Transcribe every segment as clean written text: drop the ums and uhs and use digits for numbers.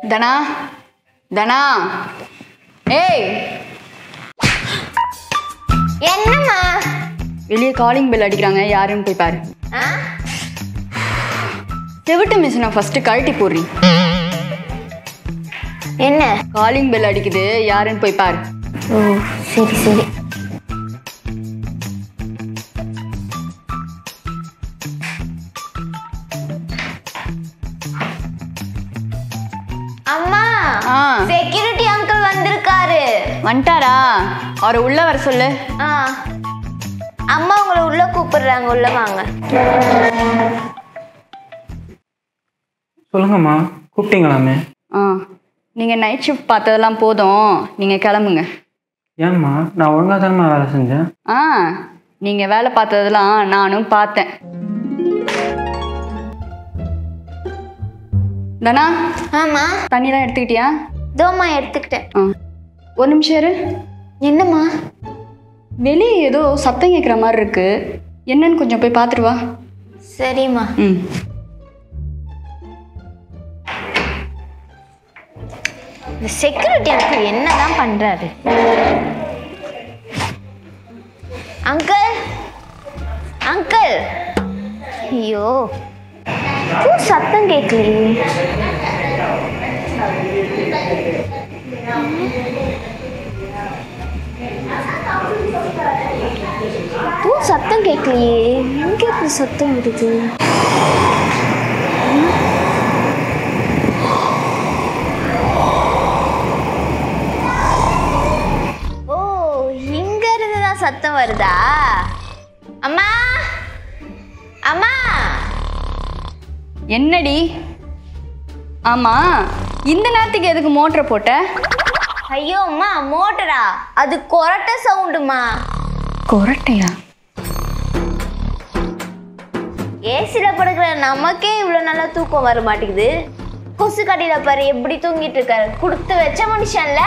தனா தனா ஏய் என்னம்மா? வெளியே காலிங் பெல் அடிக்கிறாங்க, யாருன்னு போய் பாரு. செவிட்டு மிஷினை ஃபர்ஸ்ட் கழட்டி போடுறீ. என்ன காலிங் பெல் அடிக்குது, யாருன்னு போய் பாரு. ஓ சரி சரி. அம்மா, செக்யூரிட்டி அங்கிள் வந்திருக்காரு. வந்துட்டாரா? அவரை உள்ள வர சொல்லு. அம்மா உங்களை உள்ள கூப்பிடுறாங்க, உள்ள வாங்க. சொல்லுங்கம்மா, கூப்பிட்டீங்களாமே? நீங்கள் நைட் ஷிஃப்ட் பார்த்ததெல்லாம் போதும், நீங்கள் கிளம்புங்க. ஏம்மா, நான் ஒழுங்காக தானம்மா வேலை செஞ்சேன். நீங்கள் வேலை பார்த்ததெல்லாம் நானும் பார்த்தேன். தனா, ஆமா தண்ணிலாம் எடுத்துக்கிட்டியா? தோமா எடுத்துக்கிட்டேன். ஒரு நிமிஷம் இரு. என்னம்மா? வெளியே ஏதோ சத்தம் கேட்குற மாதிரி இருக்கு, என்னன்னு கொஞ்சம் போய் பார்த்துட்டு வா. சரிம்மா. இந்த செக்யூரிட்டி அங்கிள் என்னதான் பண்றாரு? அங்கிள் அங்கிள், ஐயோ சத்தம் கேட்கலையே. சத்தம் கேட்கலையே, எங்க இப்படி சத்தம் வருது? ஓ, இங்க இருந்துதான் சத்தம் வருதா? அம்மா அம்மா. என்னடி? ஆமா, இந்த நேரத்துக்கு எதுக்கு மோட்டரை போட்ட? ஐயோ அம்மா, மோட்டரா? அது கொரட்டை சவுண்டுமா. கொரட்டையா? ஏசில படுக்கிற நமக்கே இவ்வளவு நல்லா தூக்கம் வர மாட்டேங்குது. கொசு கட்டில பாரு எப்படி தூங்கிட்டு இருக்காரு, கொடுத்து வச்ச மனுஷன்ல.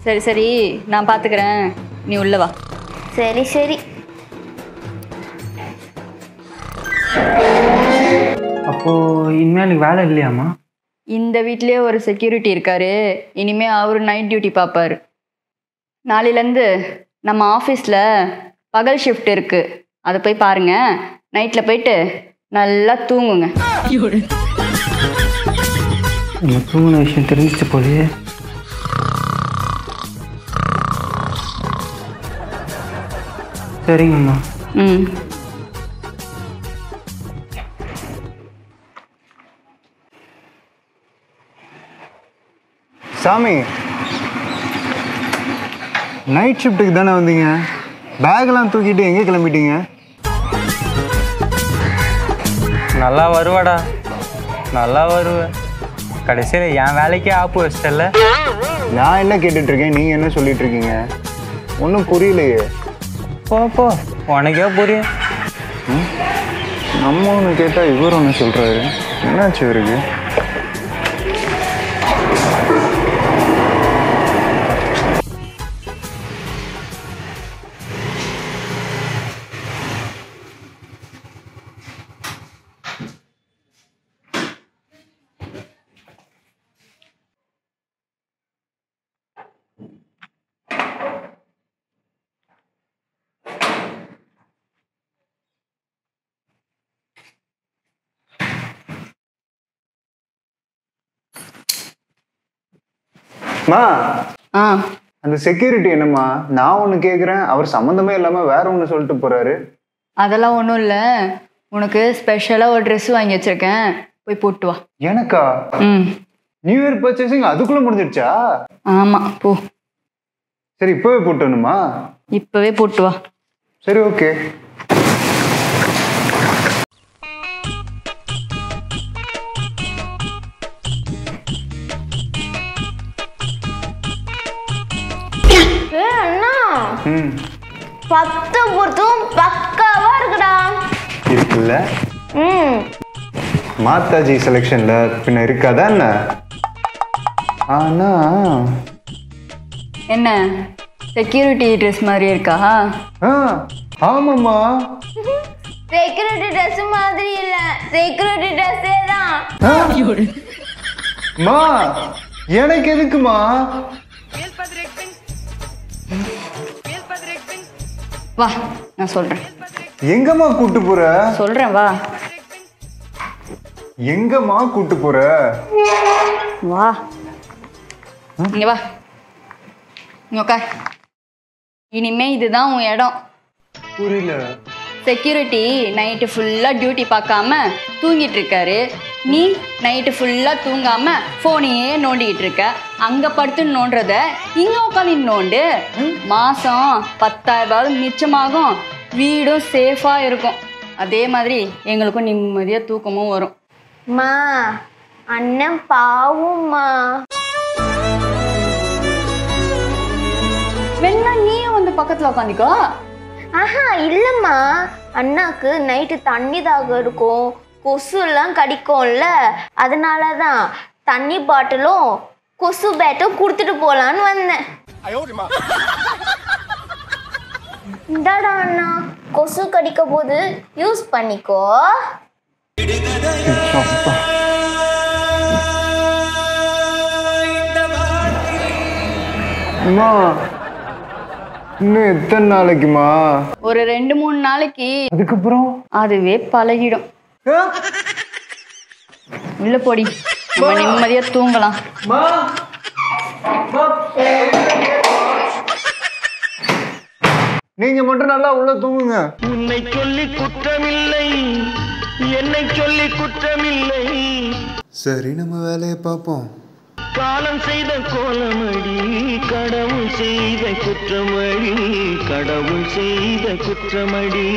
சரி சரி, நான் பாத்துக்கிறேன், நீ உள்ள வா. சரி சரி. அப்போ இனிமேல் எனக்கு வேலை இல்லையாம்மா? இந்த வீட்லயே ஒரு செக்யூரிட்டி இருக்காரு, இனிமே அவரு நைட் டியூட்டி பார்ப்பாரு. நாளையிலேருந்து நம்ம ஆஃபீஸில் பகல் ஷிஃப்ட் இருக்கு, அதை போய் பாருங்க. நைட்டில் போயிட்டு நல்லா தூங்குங்க. தூங்கின விஷயம் தெரிஞ்சிச்சு போலயே. சரிங்கம்மா. சாமி, நைட் ஷிஃப்ட்டுக்கு தானே வந்தீங்க? பேக்கெல்லாம் தூக்கிட்டு எங்கே கிளம்பிட்டீங்க? நல்லா வருவாடா, நல்லா வருவேன். கடைசியில் என் வேலைக்கே ஆப்பு வச்சிட்டல. நான் என்ன கேட்டுட்ருக்கேன், நீங்கள் என்ன சொல்லிகிட்ருக்கீங்க? ஒன்றும் புரியலையே. போ போ, உனக்கே புரியும். நம்ம ஒன்று கேட்டால் இவர் ஒன்று சொல்கிறாரு, என்னாச்சு இவருக்கு? மா, அந்த செக்யூரிட்டி என்னம்மா? நான் ஒன்று கேட்குறேன், அவர் சம்மந்தமே இல்லாமல் வேற ஒன்று சொல்லிட்டு போறாரு. அதெல்லாம் ஒன்றும் இல்லை, உனக்கு ஸ்பெஷலாக ஒரு ட்ரெஸ் வாங்கி வச்சிருக்கேன், போய் போட்டு வா. எனக்கா? நியூ இயர் பர்ச்சேசிங் அதுக்குள்ள முடிஞ்சிடுச்சா? ஆமாம், போ. சரி, இப்போவே போட்டணுமா? இப்போவே போட்டு வா. சரி, ஓகே. பத்து பொறுத்தும் பக்காவா இருக்குடா. இருக்குல்ல? மாதாஜி செலெக்ஷன்ல பின்ன இருக்காதா என்ன? ஆனா என்ன செக்யூரிட்டி ட்ரெஸ் மாதிரி இருக்கா? ஆமாம்மா. செக்யூரிட்டி ட்ரெஸ் மாதிரி இல்ல, செக்யூரிட்டி ட்ரெஸ்ஸே தான். மா எனக்கு எதுக்குமா? வா நான் சொல்றேன். எங்கம்மா கூட்டு போற? சொல்றேன் வா. எங்கம்மா கூட்டு போற? வா இங்க வா. இங்க உட்கார். இனிமே இதுதான் உன் இடம். புரியல. செக்யூரிட்டி நைட்டு ஃபுல்லாக டியூட்டி பார்க்காம தூங்கிட்டு இருக்காரு. நீ நைட்டு ஃபுல்லாக தூங்காம ஃபோனையே நோண்டிக்கிட்டு இருக்க. அங்கே படுத்து நோண்டுறத இங்கே உட்காந்து நோண்டு. மாதம் 10,000 மிச்சமாகும். வீடும் சேஃபாக இருக்கும். அதே மாதிரி எங்களுக்கும் நிம்மதியாக தூக்கமும் வரும். மா அண்ணன் பாவும்மா. வேணா நீயும் வந்து பக்கத்தில் உட்காந்துக்கோ. ஆஹா இல்லைம்மா, அண்ணாக்கு நைட்டு தண்ணி தாகம் இருக்கும், கொசு எல்லாம் கடிக்கும்ல, அதனால தான் தண்ணி பாட்டிலும் கொசு பேட்டும் கொடுத்துட்டு போலான்னு வந்தேன். இந்தாடா அண்ணா, கொசு கடிக்க போது யூஸ் பண்ணிக்கோ. அம்மா இன்னும் எத்தனை நாளைக்குமா? ஒரு 2-3 நாளைக்கு. அதுக்கப்புறம் அதுவே பழகிடும். உள்ள போடி, நம்ம நிம்மதியா தூங்கலாம். நீங்க மட்டும் நல்லா உள்ள தூங்குங்க. உன்னை சொல்லி குற்றமில்லை, என்னை சொல்லி குற்றமில்லை. சரி நம்ம வேலையை பார்ப்போம். காலம் செய்த கோலமடி, கடவுள் செய்த குற்றமடி, கடவுள் செய்த குற்றமடி.